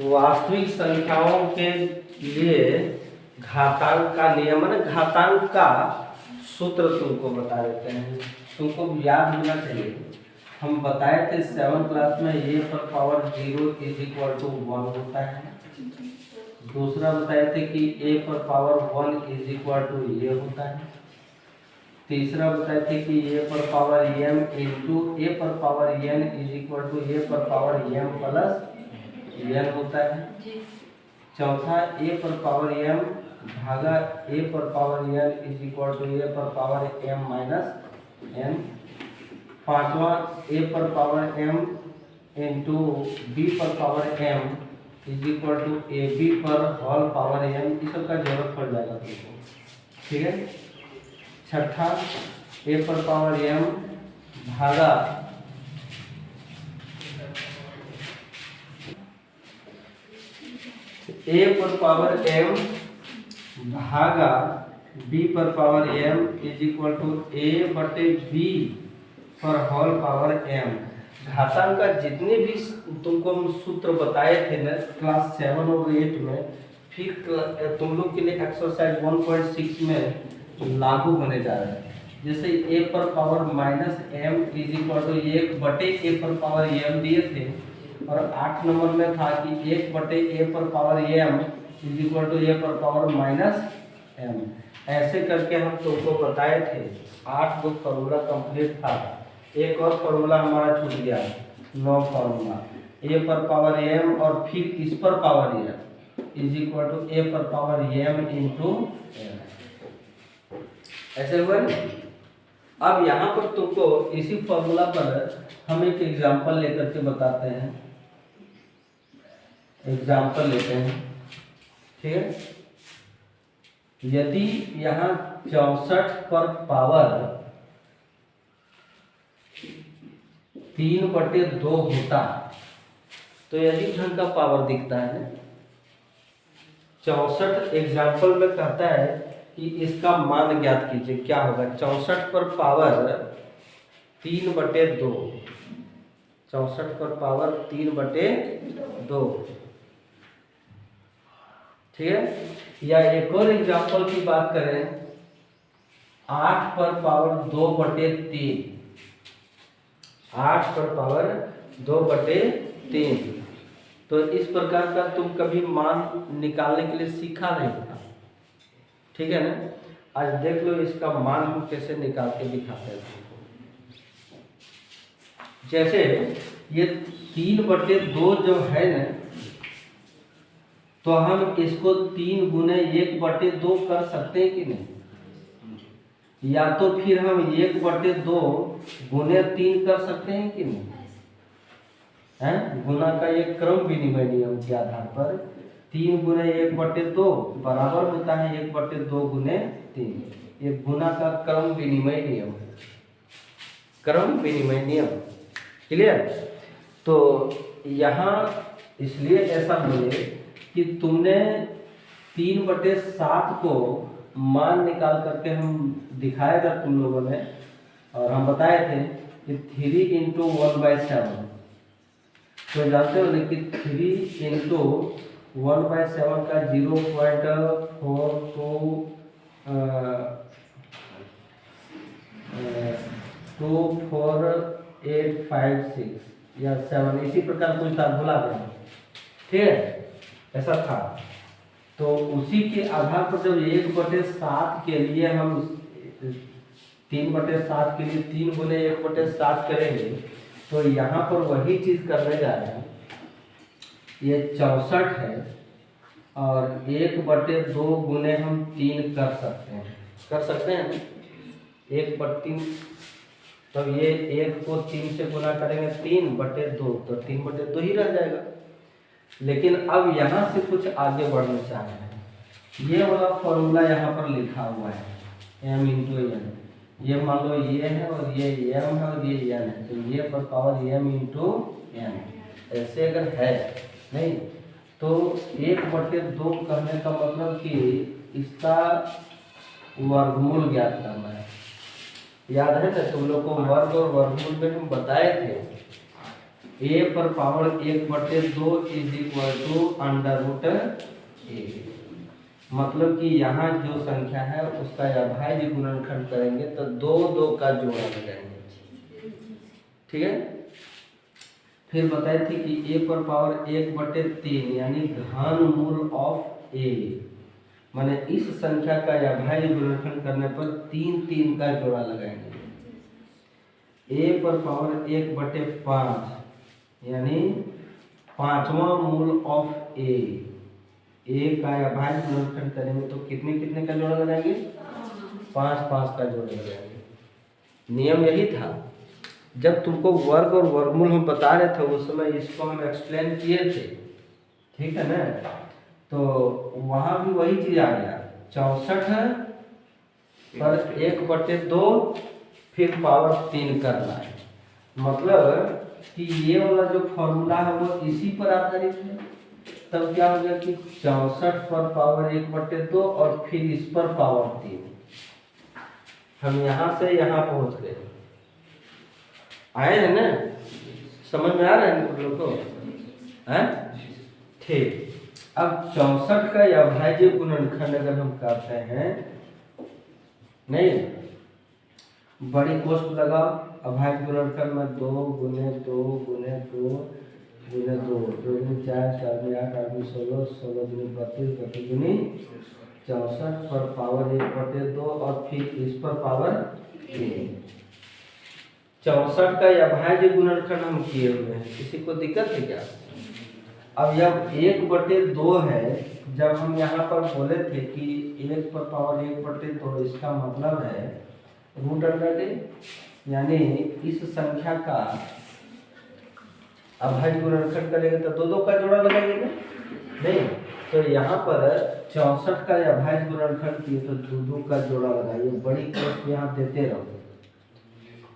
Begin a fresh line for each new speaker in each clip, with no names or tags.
वास्तविक संख्याओं के लिए घातांक का नियमन, घातांक का सूत्र तुमको बता देते हैं, तुमको याद होना चाहिए। हम बताए थे 7 क्लास में a पर पावर 0 इज इक्वल टू 1 होता है। दूसरा बताए थे कि a पर पावर 1 इज इक्वल टू ये होता है। तीसरा बताए थे कि a पर पावर m इंटू a पर power n is equal to a पर पावर m प्लस n होता है। चौथा a पर पावर m भागा a पर power n is equal to a पर पावर m माइनस n। पांचवा a पर पावर m इंटू b पर power m is equal to A B पर होल पावर m। इस सब का जरूरत पड़ जाएगा तुमको, ठीक है। छठा a पर पावर m भागा a पर पावर m भागा b पर power m is equal to a बटे b पर होल पावर m। घातांक का जितने भी तुमको हम सूत्र बताए थे ना क्लास 7 और 8 में, फिर तुम लोग के लिए एक्सरसाइज 1.6 में लागू होने जा रहे हैं। जैसे a पर power minus m is equal to 1 बटे a पर पावर m दिए थे, और 8 नंबर में था कि 1 बटे a पर power m is equal to a पर पावर माइनस m। ऐसे करके हम तुमको बताए थे। 8 गो फॉर्मूला कंप्लीट था। एक और फॉर्मूला हमारा छूट गया, 9 फॉर्मूला a पर पावर m और फिर इस पर power m is equal to a पर पावर m इंटू m। ऐसे हुआ। अब यहाँ पर तुमको इसी फॉर्मूला पर हम एक एग्जांपल लेकर के बताते हैं। एग्जांपल लेते हैं, ठीक है। यदि यहाँ 64 पर पावर 3/2 होता तो यही ढंग का पावर दिखता है। 64 एग्जाम्पल में कहता है कि इसका मान ज्ञात कीजिए, क्या होगा। 64 पर पावर 3/2, 64 पर पावर 3/2, ठीक है। या एक और एग्जाम्पल की बात करें, 8 पर पावर 2/3, 8 पर पावर 2/3। तो इस प्रकार का तुम कभी मान निकालने के लिए सीखा नहीं था, ठीक है ना। आज देख लो इसका मान हम कैसे निकाल के दिखाते हैं। जैसे ये 3/2 जो है ना, तो हम इसको 3 गुने 1/2 कर सकते हैं कि नहीं। या तो फिर हम 1/2 गुने 3 कर सकते हैं कि नहीं, है। गुना का एक क्रम विनिमय नियम के आधार पर 3 गुने 1/2 बराबर होता है 1/2 गुने 3। ये गुना का क्रम विनिमय नियम है, क्रम विनिमय नियम, क्लियर। तो यहाँ इसलिए ऐसा बोले कि तुमने 3/7 को मान निकाल करके हम दिखाया था तुम लोगों ने, और हम बताए थे कि 3 इंटू 1/7। तो जानते हो कि 3 इंटू 1/7 का 0.242856 या 7, इसी प्रकार कुछ था, भुला गया, ठीक है। ऐसा था। तो उसी के आधार पर जब 1/7 के लिए हम 3/7 के लिए 3 गुने 1/7 करेंगे, तो यहाँ पर वही चीज करने जा रहे हैं। ये 64 है और 1/2 गुने हम 3 कर सकते हैं, कर सकते हैं 1/3। तब ये 1 को 3 से गुना करेंगे 3/2, तो 3/2 ही रह जाएगा। लेकिन अब यहाँ से कुछ आगे बढ़ना चाह रहे हैं। ये वाला फॉर्मूला यहाँ पर लिखा हुआ है m इंटू एन। ये मान लो ये है और ये m है और ये n है, तो ये पर पावर m इंटू n। ऐसे अगर है नहीं तो 1/2 कहने का मतलब कि इसका वर्गमूल ज्ञात करना है। याद है ना तुम लोग को वर्ग और वर्गमूल में हम बताए थे ए पर power 1/2 is equal to under root a. मतलब कि यहाँ जो संख्या है उसका अभाज्य गुणनखंड करेंगे तो दो दो का जोड़ा लगाएंगे। ठीक है। फिर बताए थे कि ए पर पावर 1/3 यानी घन मूल ऑफ ए, माने इस संख्या का अभाज्य गुणनखंड करने पर 3 का जोड़ा लगाएंगे। ए पर पावर 1/5 यानी 5वां मूल ऑफ ए का अभाज्य गुणनखंड करेंगे तो कितने का जोड़ा लगाएंगे? 5 का जोड़ा लगाएंगे। नियम यही था। जब तुमको वर्ग और वर्गमूल हम बता रहे थे उस समय इसको हम एक्सप्लेन किए थे, ठीक है ना। तो वहां भी वही चीज आ गया, 64 पर 1/2 फिर पावर 3 करना है। मतलब कि ये वाला जो फॉर्मूला है वो इसी पर आधारित है। तब क्या हो गया कि 64 पर पावर 1/2 और फिर इस पर पावर 3। हम यहाँ से यहाँ पहुंच गए। आए हैं ना? समझ में आ रहा है तुम लोग को? हैं? ठीक। अब 64 का अभाज्य गुणनखंड अगर हम करते हैं, नहीं बड़ी कोष्ठ लगाओ, अभाज्य गुणनखंड में 2 गुने 2 गुने 2 गुने 2, 2 गुने 4, 4 गुने 8, 8 गुने 16, 16 गुने 32, 32 गुने 64 पर पावर 1/2 और फिर इस पर पावर 3। 64 का अभाज्य गुणनखंड हम किए हुए हैं। किसी को दिक्कत है क्या? अब जब 1/2 है, जब हम यहाँ पर बोले थे कि 1 पर पावर 1/2, इसका मतलब है रूट अंडर ए, यानी इस संख्या का अभाज्य गुणनखंड करेंगे तो दो दो का जोड़ा लगाएंगे ना? नहीं, तो यहाँ पर 64 का अभाज्य गुणनखंड किए तो दो दो का जोड़ा लगाइए। बड़ी कोष्ठ यहाँ देते रहो।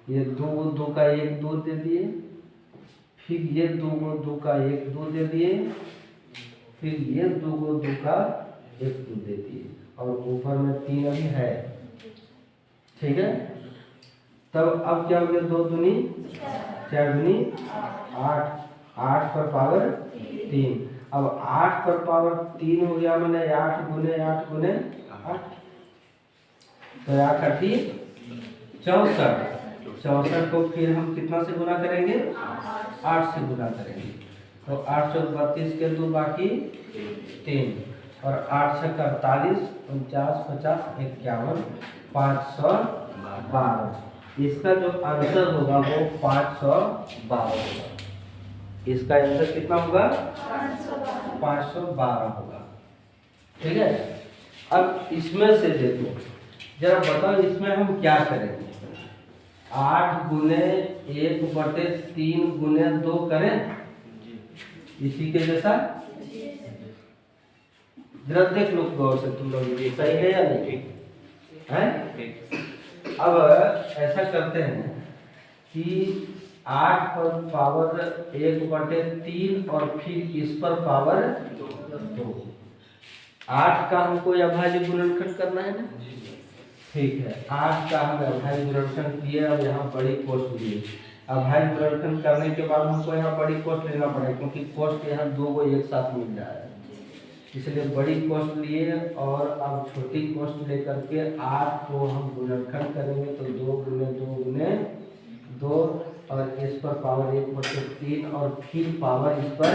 ये 2 का 1 2 दे दिए, फिर ये 2 का 1 2 दे दिए, फिर ये 2 का 1 2 दे दिए, और ऊपर में 3 अभी है। ठीक है। तब अब क्या हो गया? 2 दूनी 4 दूनी 8, 8 पर पावर 3। अब 8 पर पावर 3 हो गया, मैंने 8 गुने 8 गुने 8, तो 8 8 64। 64 को फिर हम कितना से गुना करेंगे? 8 से गुना करेंगे। तो 8 से 32 के 2 बाकी 3, और 8 से 48, 49, 50, 51, 512। इसका जो आंसर होगा वो 512 होगा। इसका आंसर कितना होगा? 512 होगा। ठीक है। अब इसमें से देखो जरा, बताओ इसमें हम क्या करेंगे? 8 गुने 1/3 गुने 2 करें इसी के जैसा। जरा देख लो गौर से तुम लोग, ये सही है या नहीं है? अब ऐसा करते हैं कि 8 पर पावर 1/3 और फिर इस पर पावर 2। 8 का हमको अभाज्य गुणनखंड करना है ना? ठीक है। 8 का हम अभाज्य गुणनखंड किए। अब यहाँ बड़ी कोष्ठ लिए। अभाज्य गुणनखंड करने के बाद हमको यहाँ बड़ी कोष्ठ लेना पड़ेगा, क्योंकि कोष्ठ यहाँ 2 को एक साथ मिल जाए, इसलिए बड़ी कोष्ठ लिए। और अब छोटी कोष्ठ लेकर के 8 को हम गुणनखंड करेंगे तो 2 गुने 2 गुने 2, और इस पर पावर 1/3 और फिर पावर इस पर।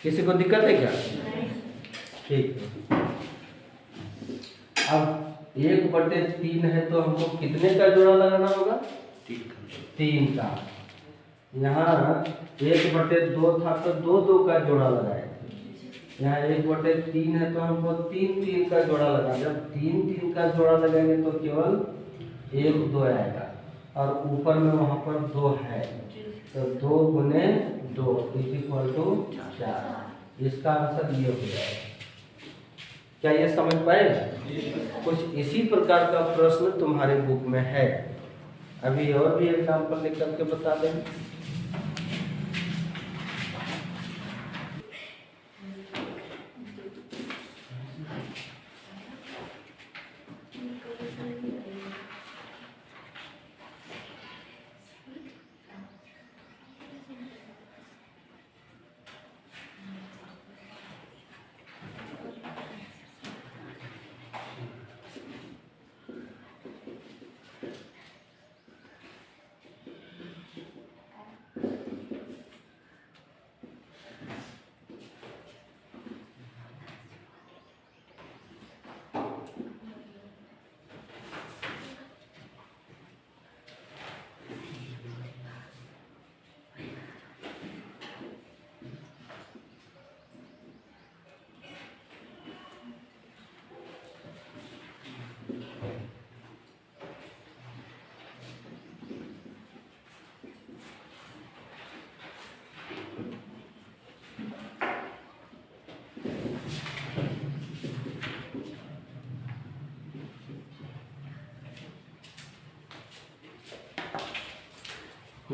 किसी को दिक्कत है क्या? ठीक है। अब 1/3 है तो हमको कितने का जोड़ा लगाना होगा? 3 का। यहाँ 1/2 था तो 2 का जोड़ा लगाए। यहाँ 1/3 है तो हमको 3 का जोड़ा लगा। जब 3 का जोड़ा लगाएंगे तो केवल 1 2 आएगा, और ऊपर में वहाँ पर 2 है, तो 2 गुने 2 = 4। इसका आंसर ये हो जाएगा। क्या ये समझ पाएगा? कुछ इसी प्रकार का प्रश्न तुम्हारे बुक में है। अभी और भी एग्जाम्पल लिख करके बता दें।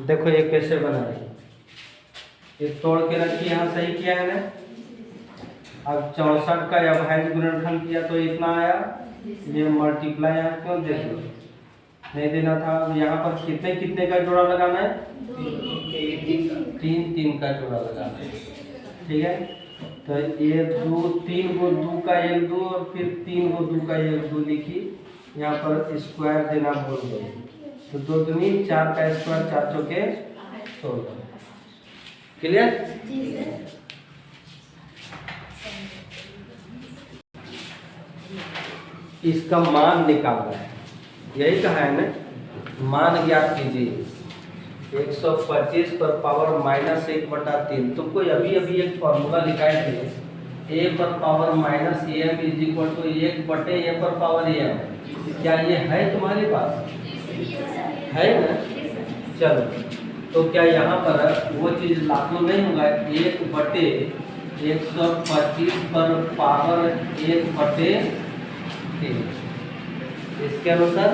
देखो ये कैसे बना है, ये तोड़ के रखी, यहाँ सही किया है ना। अब 64 का अभाज्य गुणनखंड किया तो इतना आया, ये मल्टीप्लाई यहाँ क्यों दे दो, नहीं देना था। अब यहाँ पर कितने कितने का जोड़ा लगाना है, 3 3 का जोड़ा लगाना है, ठीक है। तो ये 2 3 को 2 का 1 2 और फिर 3 को 2 का 1 2 लिखी, यहाँ पर स्क्वायर देना भूल गए, तो 2 दूनी 4 का स्क्वायर 4 चौके 16। क्लियर। इसका मान निकालना है, यही कहा है ना, मान ज्ञात कीजिए। 125 पर पावर -1/3। तुमको अभी अभी एक फॉर्मूला लिखाए थे, a पर power -m is equal to 1/a पर पावर m। क्या ये है तुम्हारे पास, है ना। चलो, तो क्या यहाँ पर वो चीज़ लागू नहीं होगा, 1/125 पर पावर 1/3। इसके अनुसार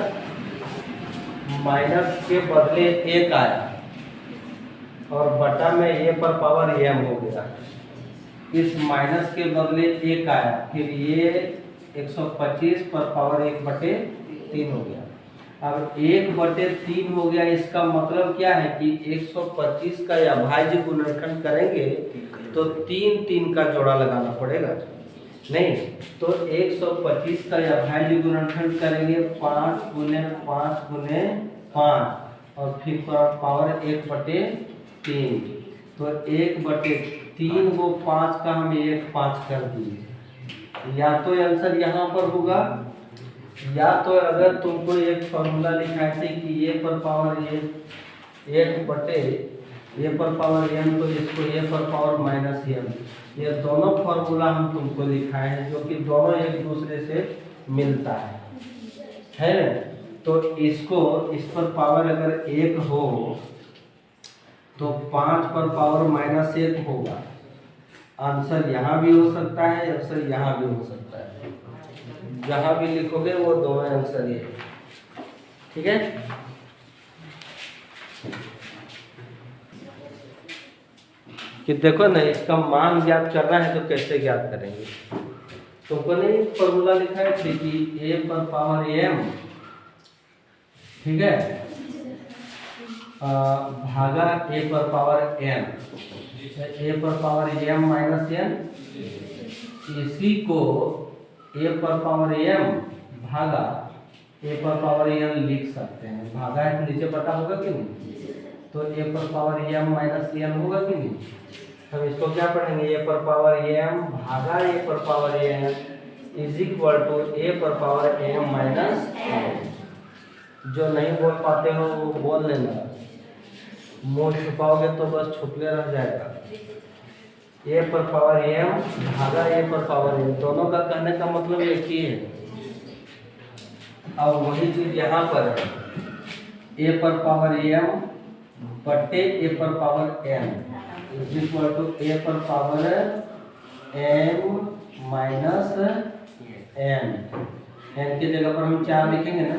माइनस के बदले 1 आया और बटा में a पर पावर m हो गया। इस माइनस के बदले 1 आया, फिर ये 125 पर पावर 1/3 हो गया। अब 1/3 हो गया, इसका मतलब क्या है कि 125 का अभाज्य गुणनखंड करेंगे तो 3 3 का जोड़ा लगाना पड़ेगा, नहीं तो 125 का अभाज्य गुणनखंड करेंगे 5 × 5 × 5 और फिर पावर 1/3। तो 1/3 को 5 का हम 1 5 कर दिए। या तो आंसर यहाँ पर होगा, या तो अगर तुमको एक फॉर्मूला लिखाए थे कि a पर पावर a 1/a पर पावर m, तो इसको a पर पावर -m, ये दोनों फॉर्मूला हम तुमको लिखाए हैं, जो कि दोनों एक दूसरे से मिलता है ना। तो इसको, इस पर पावर अगर 1 हो तो 5 पर पावर -1 होगा। आंसर यहाँ भी हो सकता है, आंसर यहाँ भी हो सकता है, जहाँ भी लिखोगे वो दोनों आंसर ये, ठीक है। कि देखो ना, इसका मान ज्ञात करना है तो कैसे ज्ञात करेंगे। तुमको नहीं फॉर्मूला लिखा है कि a पर पावर m, ठीक है, भागा a पर पावर m, a पर पावर m -n, इसी को a पर पावर m भागा a पर पावर n लिख सकते हैं। भागा है तो नीचे पता होगा कि नहीं, तो a पर पावर m -n होगा कि नहीं। हम इसको क्या पढ़ेंगे, a पर पावर m भागा a पर power n is equal to a पर पावर m -n। जो नहीं बोल पाते हो वो बोल लेना, मुंह छुपाओगे तो बस छुपले रह जाएगा। a पर पावर m भागा a पर पावर n, दोनों का कहने का मतलब एक ही है। अब वही चीज यहाँ पर है, a पर पावर m बटे a पर power n is equal to a पर पावर m -n। n की जगह पर हम 4 लिखेंगे ना,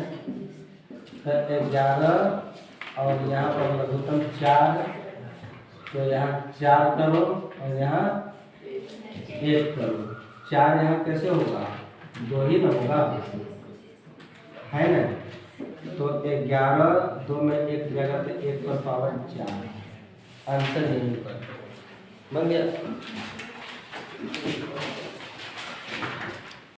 तो 11 और यहाँ पर लघुत्तम 4, तो यहाँ 4 करो और यहाँ 1 करो। 4 यहाँ कैसे होगा, 2 ही ना होगा, है ना। तो 11 2 में 1 जगह पे 1 पर पावर 4, आंसर यहीं पर बन गया।